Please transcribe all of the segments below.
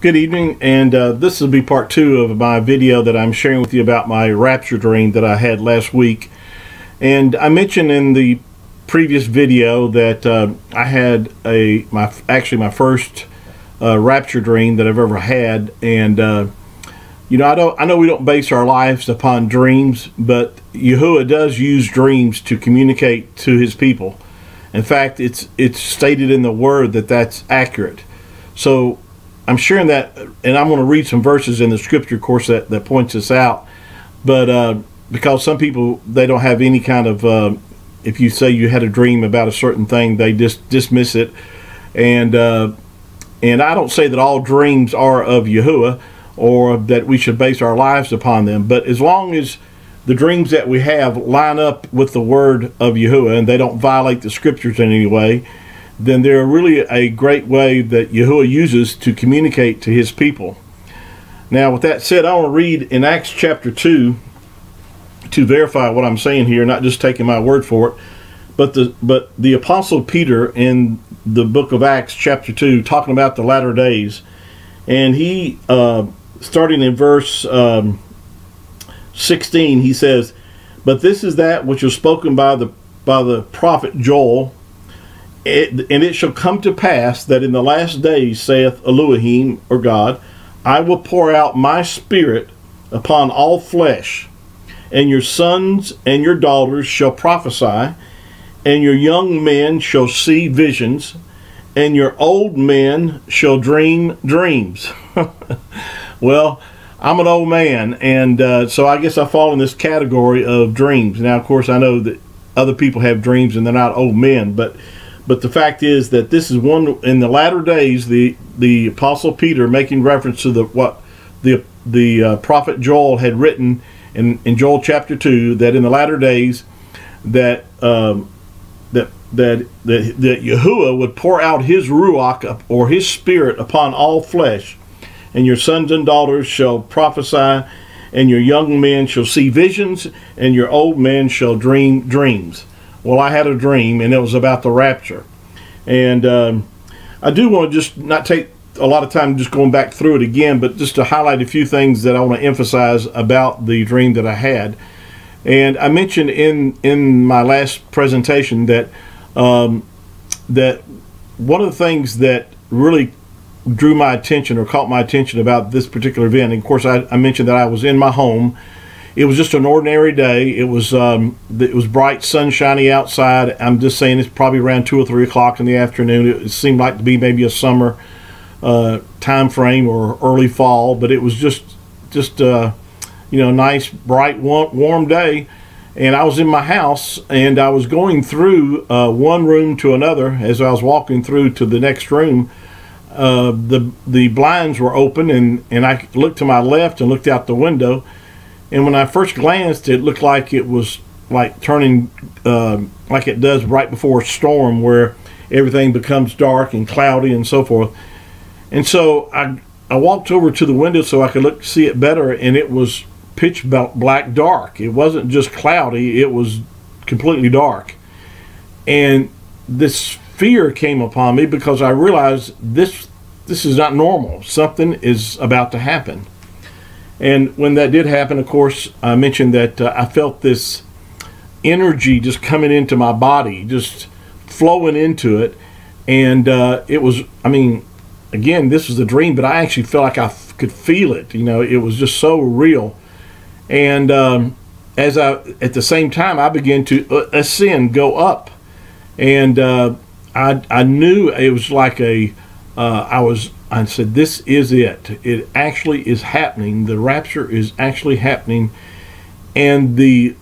Good evening, and this will be part 2 of my video that I'm sharing with you about my rapture dream that I had last week. And I mentioned in the previous video that I had my first rapture dream that I've ever had. And you know, I know we don't base our lives upon dreams, but Yahuwah does use dreams to communicate to his people. In fact, it's stated in the Word that that's accurate. So I'm sharing that, and I'm going to read some verses in the scripture, of course, that points this out. But because some people, they don't have any kind of, if you say you had a dream about a certain thing, they just dismiss it. And I don't say that all dreams are of Yahuwah or that we should base our lives upon them. But as long as the dreams that we have line up with the word of Yahuwah and they don't violate the scriptures in any way, then they're really a great way that Yahuwah uses to communicate to his people. Now, with that said, I want to read in Acts chapter 2 to verify what I'm saying here, not just taking my word for it, but the Apostle Peter in the book of Acts chapter 2, talking about the latter days, and he, starting in verse 16, he says, "But this is that which was spoken by the prophet Joel, and it shall come to pass that in the last days, saith Elohim," or God, "I will pour out my spirit upon all flesh, and your sons and your daughters shall prophesy, and your young men shall see visions, and your old men shall dream dreams." Well, I'm an old man, and so I guess I fall in this category of dreams. Now, of course, I know that other people have dreams and they're not old men, but the fact is that this is one in the latter days. The Apostle Peter, making reference to what the prophet Joel had written in Joel chapter 2, that in the latter days that Yahuwah would pour out his ruach, or his spirit, upon all flesh, and your sons and daughters shall prophesy, and your young men shall see visions, and your old men shall dream dreams. Well, I had a dream, and it was about the rapture. And I do want to just not take a lot of time just going back through it again, but just to highlight a few things that I want to emphasize about the dream that I had. And I mentioned in my last presentation that that one of the things that really drew my attention or caught my attention about this particular event, and of course I mentioned that I was in my home. It was just an ordinary day. It was bright, sunshiny outside. I'm just saying it's probably around 2 or 3 o'clock in the afternoon. It seemed like to be maybe a summer time frame or early fall, but it was just you know, nice, bright, warm day. And I was in my house, and I was going through one room to another. As I was walking through to the next room, the blinds were open, and I looked to my left and looked out the window. And when I first glanced, it looked like it was like turning like it does right before a storm, where everything becomes dark and cloudy and so forth. And so I walked over to the window so I could see it better, and it was pitch black dark. It wasn't just cloudy, it was completely dark. And this fear came upon me, because I realized this is not normal. Something is about to happen. And when that did happen, of course, I mentioned that I felt this energy just coming into my body, just flowing into it. And it was, I mean, again, this was a dream, but I actually felt like I could feel it. You know, it was just so real. And at the same time, I began to ascend, go up. And I knew it was like I said, this is it. It actually is happening. The rapture is actually happening. And the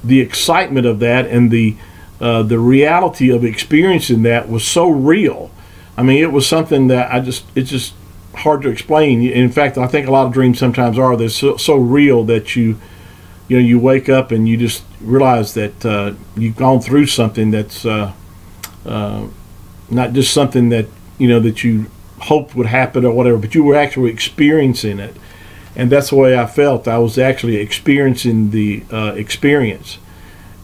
excitement of that, and the reality of experiencing that was so real. I mean, it was something that it's just hard to explain. In fact, I think a lot of dreams sometimes are. They're so real that you wake up and you just realize that you've gone through something that's not just something that that you hoped would happen or whatever, but you were actually experiencing it. And that's the way I felt. I was actually experiencing the experience.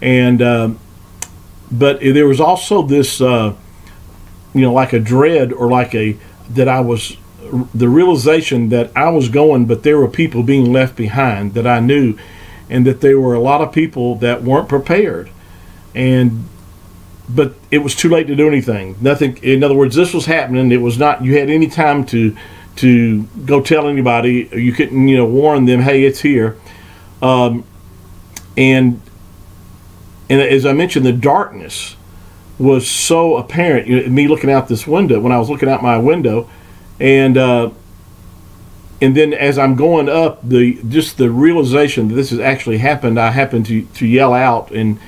And but there was also this like a dread, or that I was the realization that I was going, but there were people being left behind that I knew, and that there were a lot of people that weren't prepared, but it was too late to do anything. Nothing. In other words, this was happening. It was not. You had any time to go tell anybody. You couldn't, warn them. Hey, it's here. And as I mentioned, the darkness was so apparent. Me looking out this window, when I was looking out my window, and then as I'm going up, the realization that this has actually happened, I happened to yell out and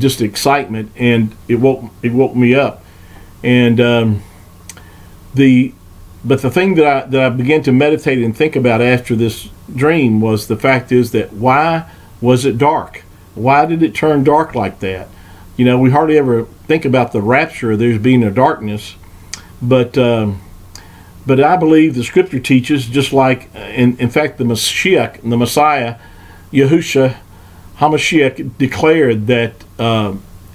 just excitement, and it woke me up. And but the thing that I began to meditate and think about after this dream was the fact is that why was it dark? Why did it turn dark like that? We hardly ever think about the rapture, there's being a darkness, but I believe the scripture teaches, just like, in fact, the Messiah, Yahushua HaMashiach, declared that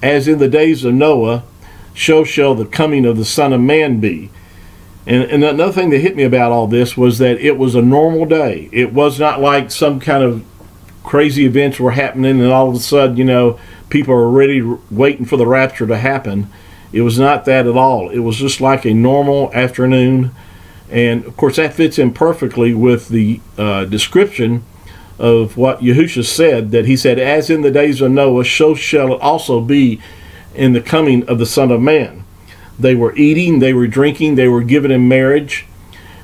as in the days of Noah, so shall the coming of the Son of Man be. And another thing that hit me about all this was that it was a normal day. It was not like some kind of crazy events were happening and all of a sudden, people are already waiting for the rapture to happen. It was not that at all. It was just like a normal afternoon. And of course that fits in perfectly with the description of what Yahushua said, that he said, as in the days of Noah, so shall it also be in the coming of the Son of Man. They were eating, they were drinking, they were given in marriage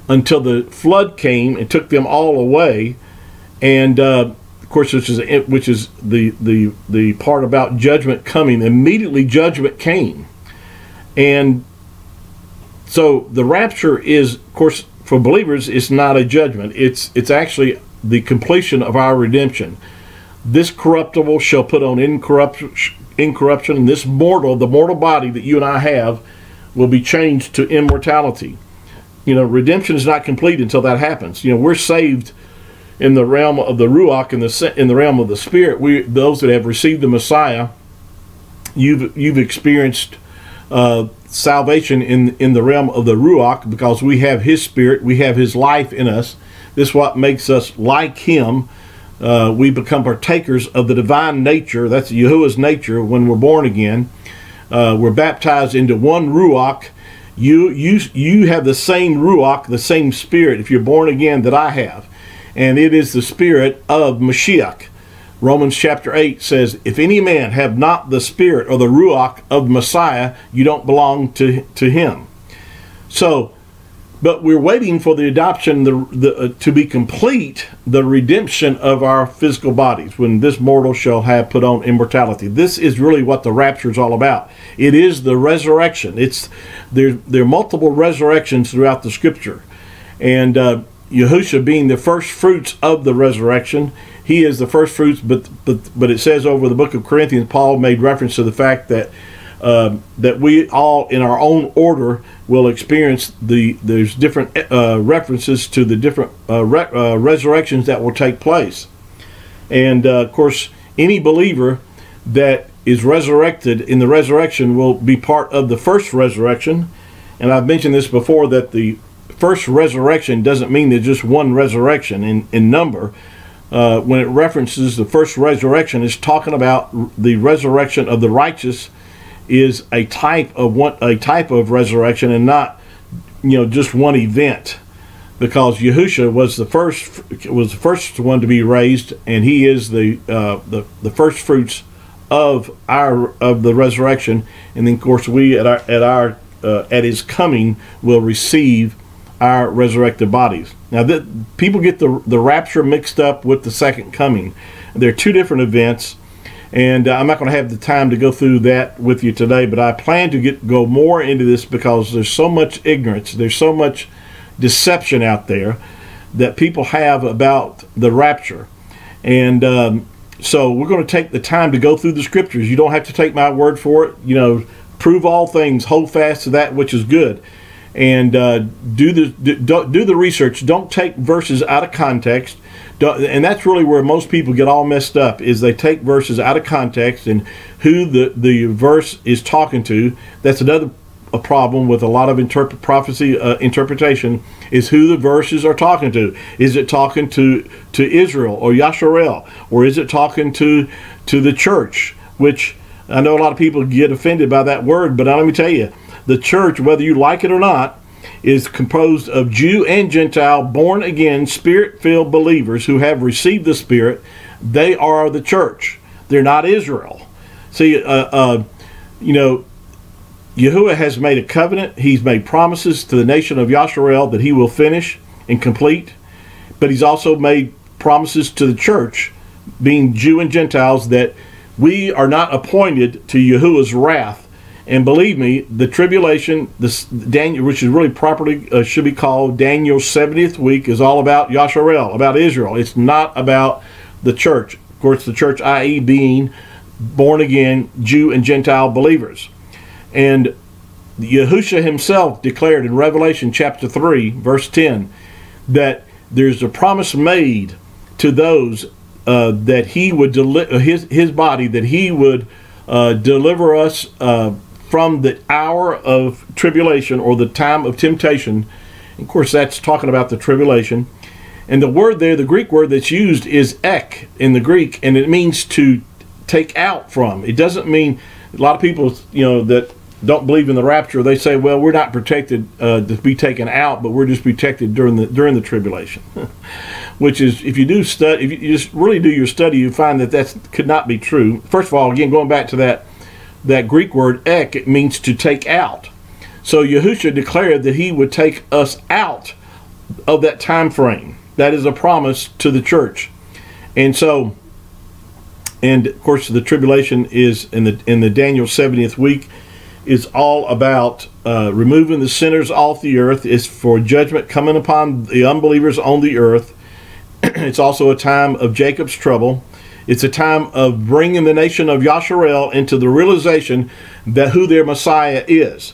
until the flood came and took them all away. And of course, which is the part about judgment coming. Immediately judgment came. And so the rapture is, of course, for believers, it's not a judgment. It's actually the completion of our redemption. This corruptible shall put on incorruption, and this mortal, the mortal body that you and I have, will be changed to immortality. Redemption is not complete until that happens. We're saved in the realm of the Ruach, in the realm of the Spirit. Those that have received the Messiah, you've experienced salvation in the realm of the Ruach, because we have His Spirit, we have His life in us. This is what makes us like Him. We become partakers of the divine nature. That's Yahuwah's nature when we're born again. We're baptized into one Ruach. You have the same Ruach, the same Spirit, if you're born again, that I have. And it is the Spirit of Mashiach. Romans chapter 8 says, if any man have not the Spirit or the Ruach of Messiah, you don't belong to him. So, but we're waiting for the adoption to be complete, the redemption of our physical bodies, when this mortal shall have put on immortality. This is really what the rapture is all about. It is the resurrection. There are multiple resurrections throughout the Scripture, and Yahushua being the first fruits of the resurrection, he is the first fruits. But it says over the book of Corinthians, Paul made reference to the fact that that we all, in our own order, will experience there's different references to the different resurrections that will take place. And of course, any believer that is resurrected in the resurrection will be part of the first resurrection. And I've mentioned this before, that the first resurrection doesn't mean there's just one resurrection in number. When it references the first resurrection, it's talking about the resurrection of the righteous is a type of resurrection, and not just one event, because Yahushua was the first one to be raised, and he is the first fruits of the resurrection. And then of course we at his coming will receive our resurrected bodies. Now people get the rapture mixed up with the second coming. They're two different events. And I'm not going to have the time to go through that with you today, but I plan to go more into this, because there's so much ignorance, there's so much deception out there that people have about the rapture. And so we're going to take the time to go through the Scriptures. You don't have to take my word for it. Prove all things, hold fast to that which is good, and do the research. Don't take verses out of context. And that's really where most people get all messed up, is they take verses out of context and who the verse is talking to. That's another a problem with a lot of prophecy interpretation is who the verses are talking to. Is it talking to Israel or Yasharel, or is it talking to the church? Which I know a lot of people get offended by that word, but let me tell you, the church, whether you like it or not, is composed of Jew and Gentile, born again, spirit-filled believers who have received the Spirit. They are the church. They're not Israel. See, Yahuwah has made a covenant. He's made promises to the nation of Yasharel that he will finish and complete. But he's also made promises to the church, being Jew and Gentiles, that we are not appointed to Yahuwah's wrath. And believe me, the tribulation, Daniel, which is really properly should be called Daniel's 70th week, is all about Yasharel, about Israel. It's not about the church. Of course, the church, i.e. being born again Jew and Gentile believers. And Yahushua himself declared in Revelation chapter 3, verse 10, that there's a promise made to those that he would deliver his body, that he would deliver us from the hour of tribulation, or the time of temptation. Of course, that's talking about the tribulation. And the word there, the Greek word that's used, is ek in the Greek, and it means to take out from. It doesn't mean, a lot of people, that don't believe in the rapture, they say, well, we're not protected to be taken out, but we're just protected during the tribulation. Which is, if you just really do your study, you find that could not be true. First of all, again, going back to that Greek word ek, it means to take out. So Yahushua declared that he would take us out of that time frame. That is a promise to the church. And so, and of course, the tribulation is in the Daniel 70th week, is all about removing the sinners off the earth. It's for judgment coming upon the unbelievers on the earth. It's also a time of Jacob's trouble. It's a time of bringing the nation of Yasharel into the realization that who their Messiah is.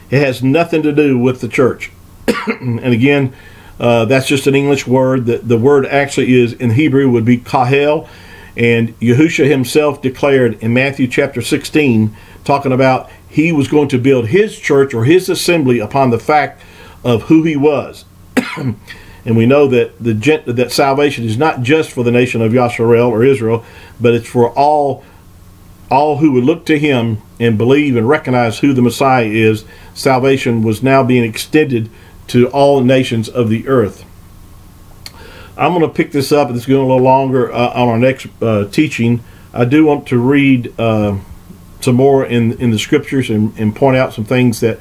It has nothing to do with the church. And again, that's just an English word. The word actually is, in Hebrew, would be kahel. And Yahushua himself declared in Matthew chapter 16, talking about he was going to build his church, or his assembly, upon the fact of who he was. And we know that that salvation is not just for the nation of Yasharel or Israel, but it's for all who would look to him and believe and recognize who the Messiah is. Salvation was now being extended to all nations of the earth. I'm going to pick this up, and it's going a little longer on our next teaching. I do want to read some more in the scriptures and point out some things that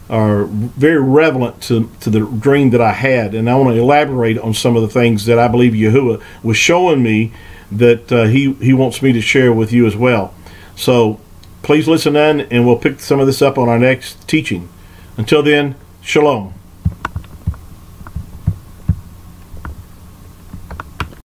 are very relevant to the dream that I had, and I want to elaborate on some of the things that I believe Yahuwah was showing me that he wants me to share with you as well. So please listen in, and we'll pick some of this up on our next teaching. Until then, shalom.